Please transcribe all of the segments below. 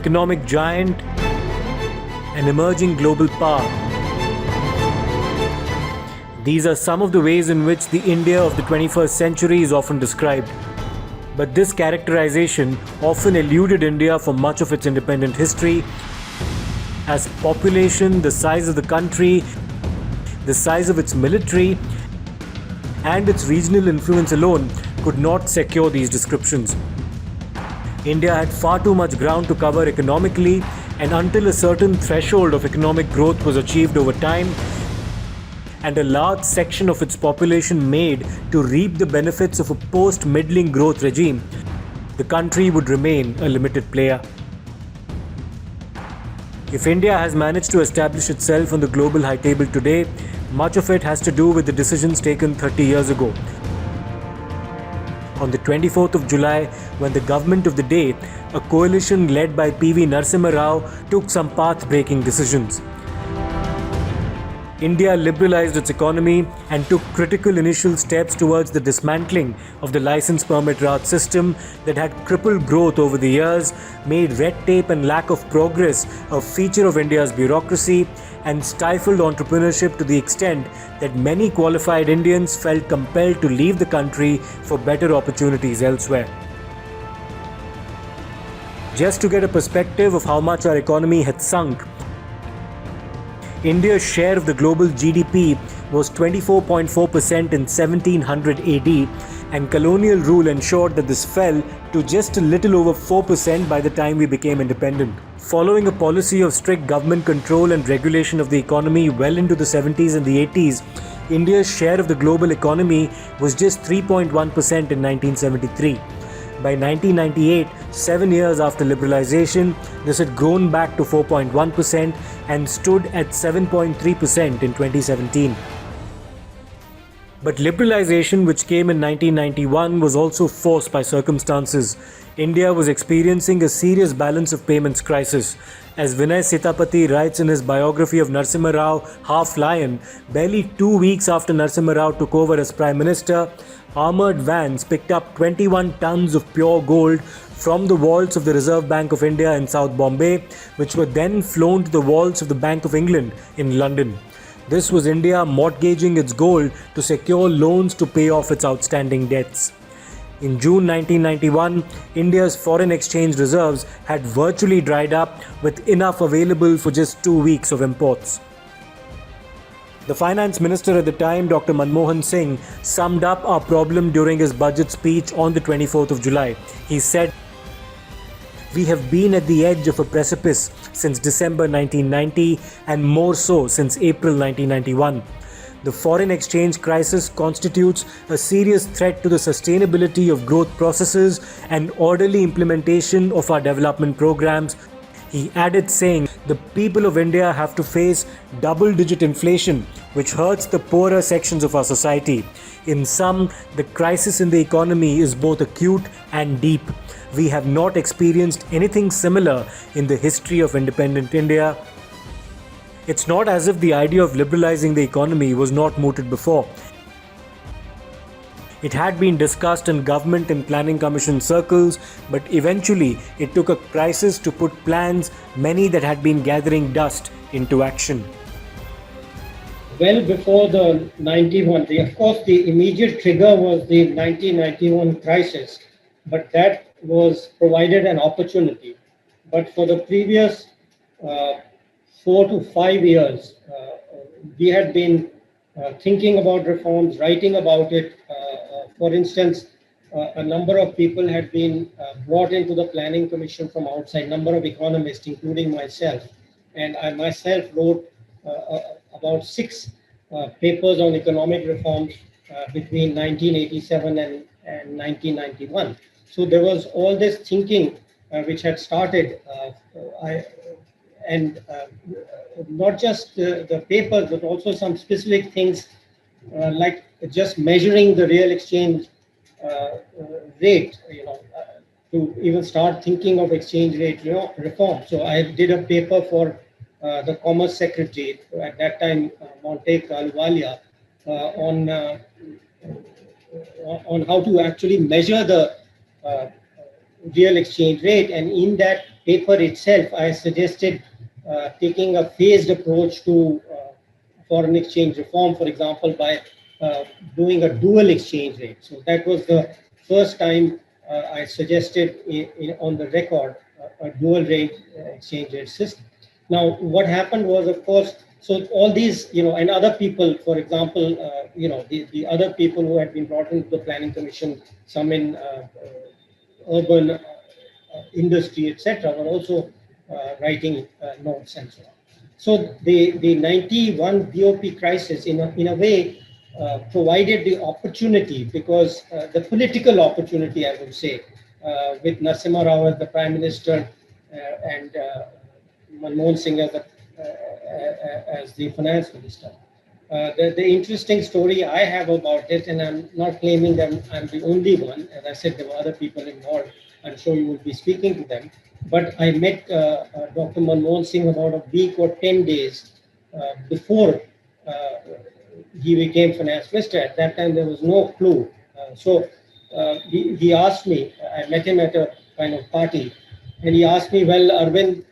economic giant, an emerging global power. These are some of the ways in which the India of the 21st century is often described. But this characterization often eluded India for much of its independent history, as population, the size of the country, the size of its military, and its regional influence alone could not secure these descriptions. India had far too much ground to cover economically, and until a certain threshold of economic growth was achieved over time, and a large section of its population made to reap the benefits of a post-middling growth regime, the country would remain a limited player. If India has managed to establish itself on the global high table today, much of it has to do with the decisions taken 30 years ago. On the 24th of July, when the government of the day, a coalition led by P.V. Narasimha Rao, took some path-breaking decisions. India liberalised its economy and took critical initial steps towards the dismantling of the license permit Raj system that had crippled growth over the years, made red tape and lack of progress a feature of India's bureaucracy, and stifled entrepreneurship to the extent that many qualified Indians felt compelled to leave the country for better opportunities elsewhere. Just to get a perspective of how much our economy had sunk, India's share of the global GDP was 24.4% in 1700 AD, and colonial rule ensured that this fell to just a little over 4% by the time we became independent. Following a policy of strict government control and regulation of the economy well into the 70s and the 80s, India's share of the global economy was just 3.1% in 1973. By 1998, 7 years after liberalisation, this had grown back to 4.1% and stood at 7.3% in 2017. But liberalisation, which came in 1991, was also forced by circumstances. India was experiencing a serious balance of payments crisis. As Vinay Sitapati writes in his biography of Narasimha Rao, Half Lion, barely 2 weeks after Narasimha Rao took over as Prime Minister, armoured vans picked up 21 tons of pure gold from the vaults of the Reserve Bank of India in South Bombay, which were then flown to the vaults of the Bank of England in London. This was India mortgaging its gold to secure loans to pay off its outstanding debts. In June 1991, India's foreign exchange reserves had virtually dried up, with enough available for just 2 weeks of imports. The finance minister at the time, Dr. Manmohan Singh, summed up our problem during his budget speech on the 24th of July. He said, "We have been at the edge of a precipice since December 1990 and more so since April 1991. The foreign exchange crisis constitutes a serious threat to the sustainability of growth processes and orderly implementation of our development programs." He added, saying, "The people of India have to face double-digit inflation, which hurts the poorer sections of our society. In sum, the crisis in the economy is both acute and deep. We have not experienced anything similar in the history of independent India." It's not as if the idea of liberalizing the economy was not mooted before. It had been discussed in government and planning commission circles, but eventually it took a crisis to put plans, many that had been gathering dust, into action. Well before the 91, of course the immediate trigger was the 1991 crisis, but that was provided an opportunity. But for the previous 4 to 5 years, we had been thinking about reforms, writing about it. For instance, a number of people had been brought into the planning commission from outside, number of economists, including myself. And I myself wrote about 6 papers on economic reforms between 1987 and 1991. So there was all this thinking which had started, and not just the papers, but also some specific things like just measuring the real exchange rate, to even start thinking of exchange rate, reform. So I did a paper for the Commerce Secretary at that time, Monte Ahluwalia, on how to actually measure the real exchange rate, and in that paper itself, I suggested taking a phased approach to foreign exchange reform, for example, by doing a dual exchange rate. So that was the first time I suggested on the record a dual rate exchange rate system. Now, what happened was, of course, so all these, and other people, for example, the other people who had been brought into the planning commission, some in urban industry, etc., were also writing notes and so on. So the 91 BOP crisis, in a way, provided the opportunity, because the political opportunity, I would say, with Narasimha Rao as the Prime Minister and Manmohan Singh as the Finance Minister. The interesting story I have about it, and I'm not claiming that I'm the only one, as I said, there were other people involved. I'm sure you will be speaking to them. But I met Dr. Manmohan Singh about a week or 10 days before he became finance minister. At that time, there was no clue. He asked me, I met him at a kind of party, and he asked me, well, Arvind,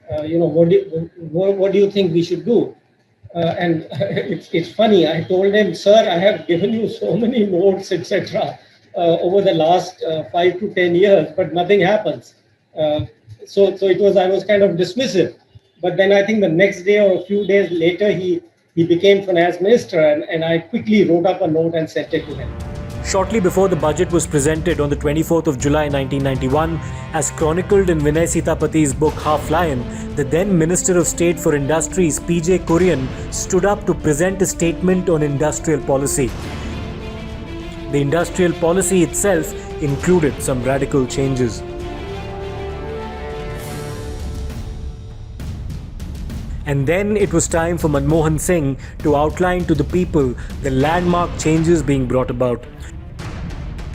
what do you think we should do? And it's funny, I told him, sir, I have given you so many notes, etc., over the last 5 to 10 years, but nothing happens. So I was kind of dismissive. But then I think the next day or a few days later, he became finance minister, and I quickly wrote up a note and sent it to him. Shortly before the budget was presented on the 24th of July 1991, as chronicled in Vinay Sitapathi's book Half Lion, the then Minister of State for Industries P.J. Kurian stood up to present a statement on industrial policy. The industrial policy itself included some radical changes. And then it was time for Manmohan Singh to outline to the people the landmark changes being brought about.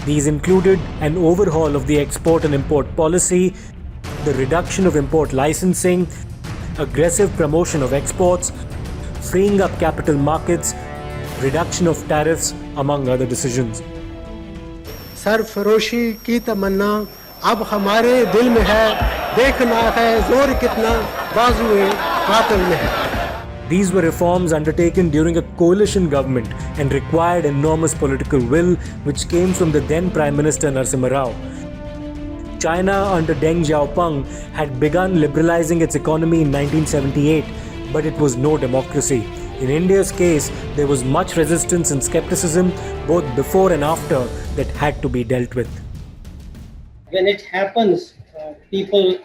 These included an overhaul of the export and import policy, the reduction of import licensing, aggressive promotion of exports, freeing up capital markets, reduction of tariffs, among other decisions. सरफरोशी की तमन्ना अब हमारे दिल में है, देखना है जोर कितना बाजुए कातिल में है. These were reforms undertaken during a coalition government and required enormous political will, which came from the then Prime Minister Narasimha Rao. China under Deng Xiaoping had begun liberalizing its economy in 1978, but it was no democracy. In India's case, there was much resistance and skepticism both before and after that had to be dealt with. When it happens, people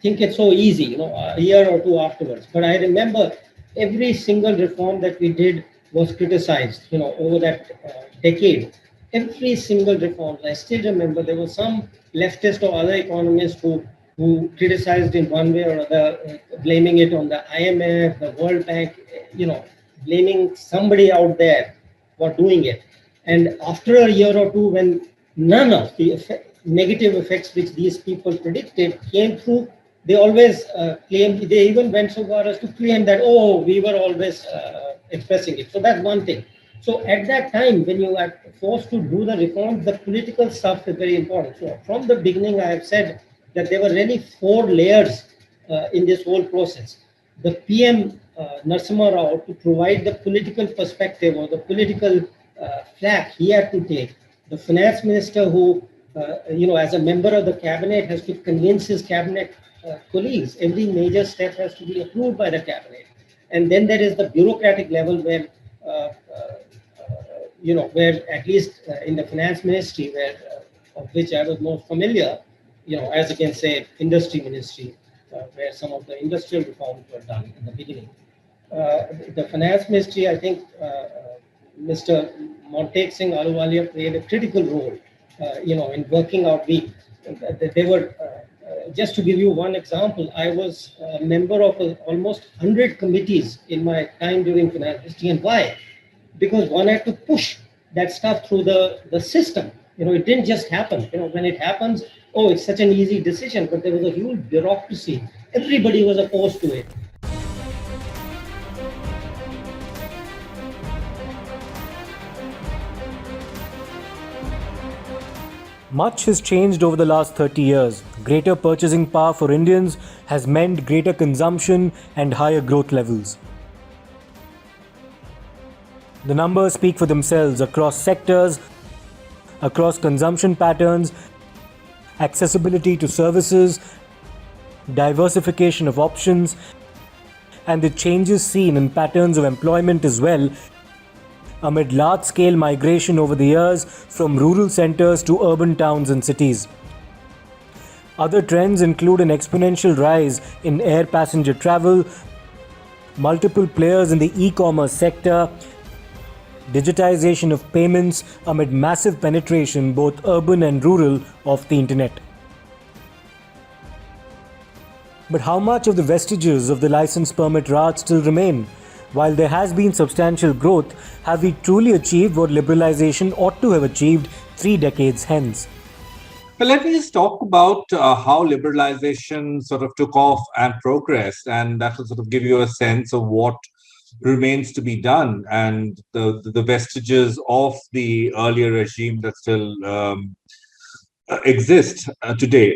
think it's so easy, a year or two afterwards. But I remember every single reform that we did was criticized, over that decade. Every single reform. I still remember there was some leftist or other economist who criticized in one way or other, blaming it on the IMF, the World Bank, blaming somebody out there for doing it. And after a year or two, when none of the negative effects which these people predicted came through, they always claimed, they even went so far as to claim that, we were always expressing it. So that's one thing. So at that time, when you are forced to do the reforms, the political stuff is very important. So from the beginning, I have said that there were really 4 layers in this whole process. The PM, Narasimha Rao, to provide the political perspective or the political flack he had to take. The finance minister who, as a member of the cabinet has to convince his cabinet colleagues. Every major step has to be approved by the cabinet. And then there is the bureaucratic level where, where at least in the finance ministry, of which I was most familiar, as against, say, industry ministry, where some of the industrial reforms were done in the beginning. The finance ministry, I think, Mr. Montek Singh Ahluwalia played a critical role, in working out they were, just to give you one example, I was a member of almost 100 committees in my time during finance ministry. And why? Because one had to push that stuff through the system. It didn't just happen. When it happens, it's such an easy decision, but there was a huge bureaucracy. Everybody was opposed to it. Much has changed over the last 30 years. Greater purchasing power for Indians has meant greater consumption and higher growth levels. The numbers speak for themselves across sectors, across consumption patterns, accessibility to services, diversification of options, and the changes seen in patterns of employment as well, amid large-scale migration over the years from rural centers to urban towns and cities. Other trends include an exponential rise in air passenger travel, multiple players in the e-commerce sector, digitization of payments amid massive penetration, both urban and rural, of the internet. But how much of the vestiges of the license permit Raj still remain? While there has been substantial growth, have we truly achieved what liberalisation ought to have achieved 3 decades hence? But let me just talk about how liberalization sort of took off and progressed, and that will sort of give you a sense of what remains to be done and the vestiges of the earlier regime that still exist today.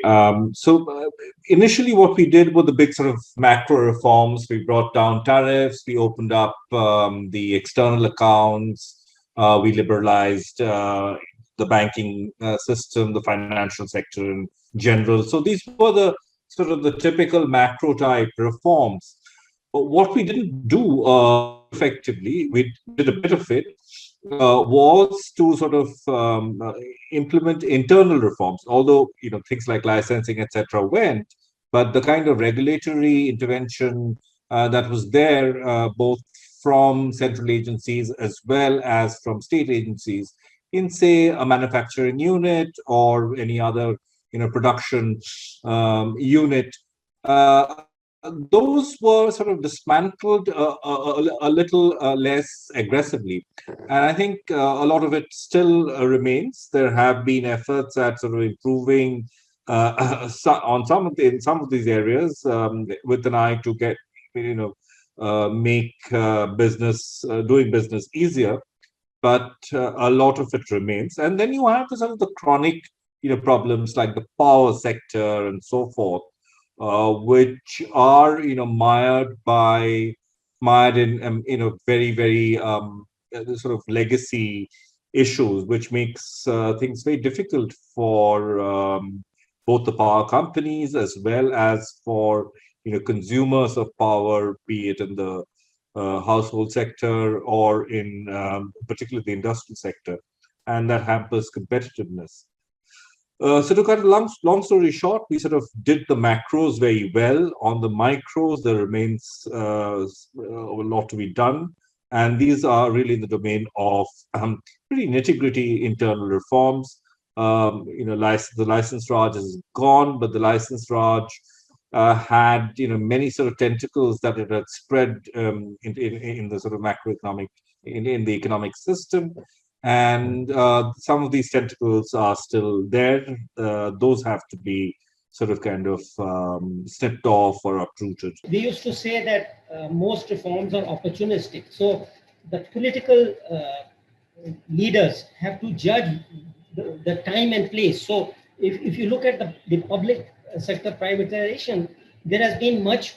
Initially, what we did were the big sort of macro reforms. We brought down tariffs, we opened up the external accounts, we liberalized the banking system, the financial sector in general. So these were the sort of the typical macro type reforms. But what we didn't do effectively, we did a bit of it, was to sort of implement internal reforms. Although things like licensing, etc., went, but the kind of regulatory intervention that was there, both from central agencies as well as from state agencies, in say a manufacturing unit or any other production unit, those were sort of dismantled a little less aggressively, and I think a lot of it still remains. There have been efforts at sort of improving on in some of these areas, with an eye to get make doing business easier. But a lot of it remains. And then you have the sort of the chronic, problems like the power sector and so forth, which are, mired in, very, very sort of legacy issues, which makes things very difficult for both the power companies as well as for, consumers of power, be it in the household sector or in particularly the industrial sector, and that hampers competitiveness. So to cut a long story short, we sort of did the macros very well. On the micros, there remains a lot to be done, and these are really in the domain of pretty nitty-gritty internal reforms. The license Raj is gone, but the license Raj had many sort of tentacles that it had spread in the sort of macroeconomic in the economic system, and some of these tentacles are still there. Those have to be sort of kind of snipped off or uprooted. We used to say that most reforms are opportunistic. So the political leaders have to judge the time and place. So if you look at the public sector privatization, there has been much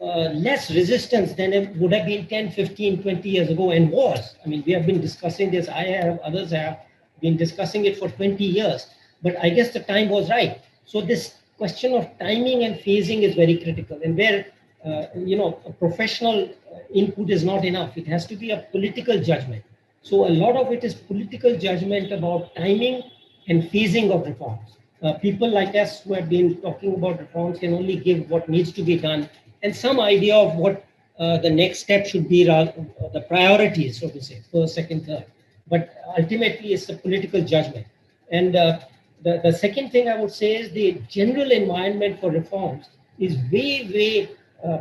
less resistance than it would have been 10, 15, 20 years ago, and was. I mean, we have been discussing this, I have, others have been discussing it for 20 years, but I guess the time was right. So this question of timing and phasing is very critical, and where a professional input is not enough. It has to be a political judgment. So a lot of it is political judgment about timing and phasing of reforms. People like us who have been talking about reforms can only give what needs to be done and some idea of what the next step should be, the priorities, so to say, first, second, third. But ultimately, it's a political judgment. And the second thing I would say is the general environment for reforms is way, way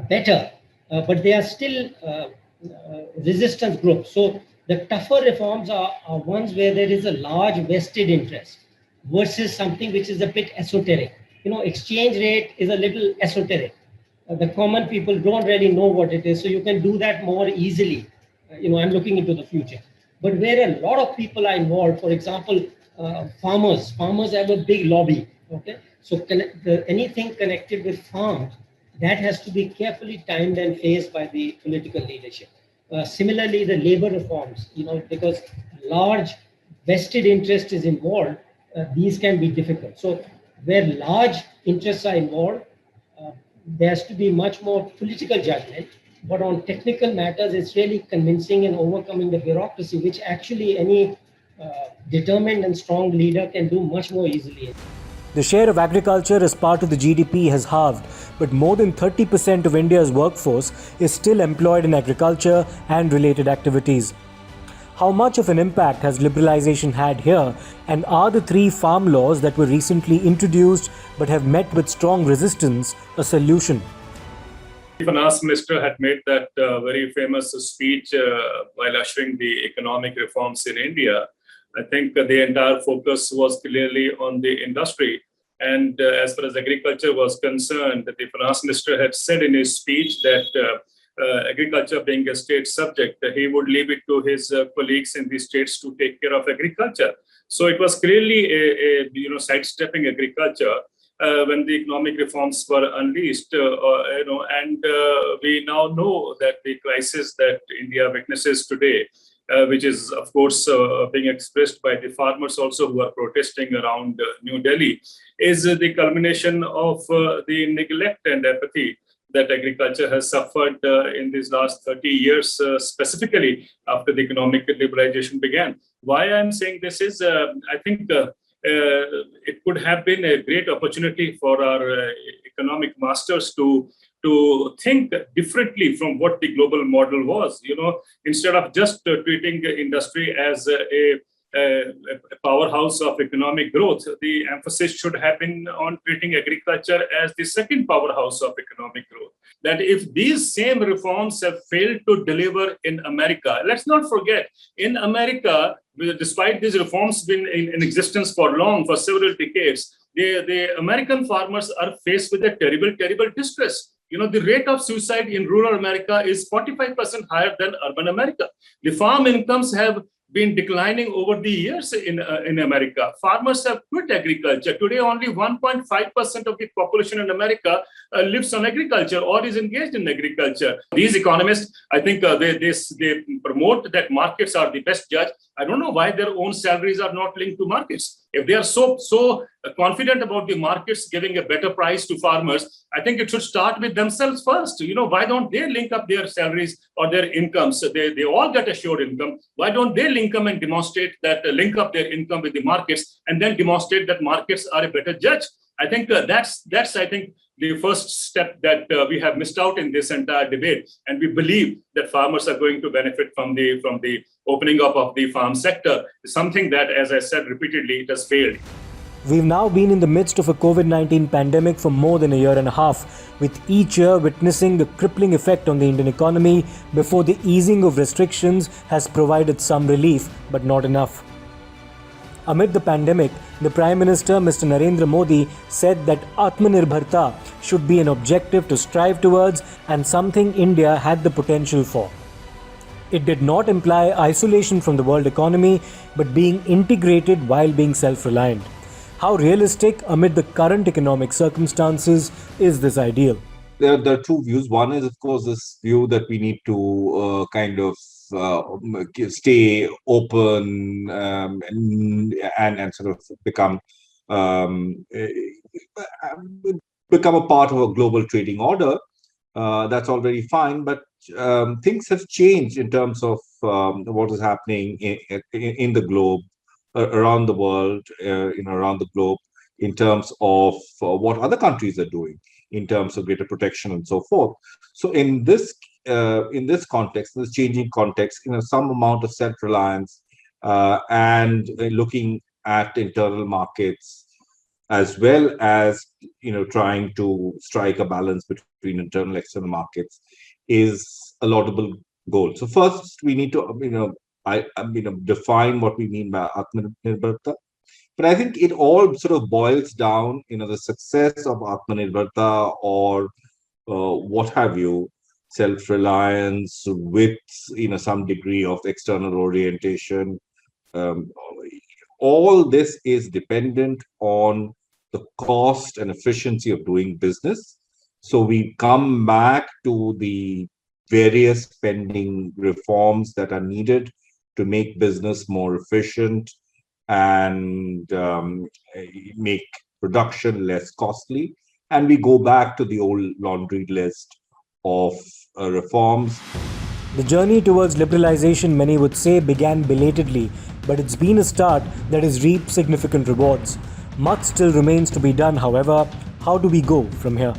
better, but there are still resistance groups. So the tougher reforms are ones where there is a large vested interest versus something which is a bit esoteric. Exchange rate is a little esoteric. The common people don't really know what it is, so you can do that more easily. I'm looking into the future. But where a lot of people are involved, for example, Farmers have a big lobby. Okay, so anything connected with farms, that has to be carefully timed and faced by the political leadership. Similarly, the labor reforms, because large vested interest is involved, these can be difficult. So where large interests are involved, uh, there has to be much more political judgment. But on technical matters, it's really convincing and overcoming the bureaucracy, which actually any determined and strong leader can do much more easily. The share of agriculture as part of the GDP has halved, but more than 30% of India's workforce is still employed in agriculture and related activities. How much of an impact has liberalisation had here, and are the 3 farm laws that were recently introduced but have met with strong resistance a solution? The finance minister had made that very famous speech while ushering the economic reforms in India. I think the entire focus was clearly on the industry. And as far as agriculture was concerned, the finance minister had said in his speech that agriculture being a state subject, he would leave it to his colleagues in the states to take care of agriculture. So it was clearly a sidestepping agriculture when the economic reforms were unleashed. And we now know that the crisis that India witnesses today, which is, of course, being expressed by the farmers also who are protesting around New Delhi, is the culmination of the neglect and apathy that agriculture has suffered in these last 30 years, specifically after the economic liberalization began. Why I'm saying this is, I think it could have been a great opportunity for our economic masters to think differently from what the global model was. Instead of just treating industry as a powerhouse of economic growth, the emphasis should have been on treating agriculture as the second powerhouse of economic growth. That if these same reforms have failed to deliver in America, let's not forget, in America, despite these reforms been in existence for several decades, the American farmers are faced with a terrible distress. The rate of suicide in rural America is 45% higher than urban America. The farm incomes have been declining over the years in America. Farmers have quit agriculture. Today, only 1.5% of the population in America lives on agriculture or is engaged in agriculture. These economists, I think they promote that markets are the best judge. I don't know why their own salaries are not linked to markets. If they are so confident about the markets giving a better price to farmers, I think it should start with themselves first. Why don't they link up their salaries or their incomes? They all get assured income. Why don't they link up and demonstrate that, link up their income with the markets and then demonstrate that markets are a better judge? I think that's I think the first step that we have missed out in this entire debate, and we believe that farmers are going to benefit from the opening up of the farm sector. Something that, as I said repeatedly, it has failed. We've now been in the midst of a COVID-19 pandemic for more than a year and a half, with each year witnessing the crippling effect on the Indian economy before the easing of restrictions has provided some relief, but not enough. Amid the pandemic, the Prime Minister, Mr. Narendra Modi, said that Atmanirbharta should be an objective to strive towards and something India had the potential for. It did not imply isolation from the world economy, but being integrated while being self-reliant. How realistic amid the current economic circumstances is this ideal? There are 2 views. One is, of course, this view that we need to stay open and sort of become a part of a global trading order. That's all very fine, but things have changed in terms of what is happening in the globe, around the world, around the globe, in terms of what other countries are doing in terms of greater protection and so forth. So in this context, in this changing context, some amount of self-reliance and looking at internal markets, as well as trying to strike a balance between internal and external markets, is a laudable goal. So first, we need to define what we mean by Atmanirbharta. But I think it all sort of boils down, the success of Atmanirbharta or what have you, self-reliance with some degree of external orientation, all this is dependent on the cost and efficiency of doing business. So we come back to the various pending reforms that are needed to make business more efficient and make production less costly. And we go back to the old laundry list of reforms. The journey towards liberalisation, many would say, began belatedly, but it's been a start that has reaped significant rewards. Much still remains to be done, however. How do we go from here?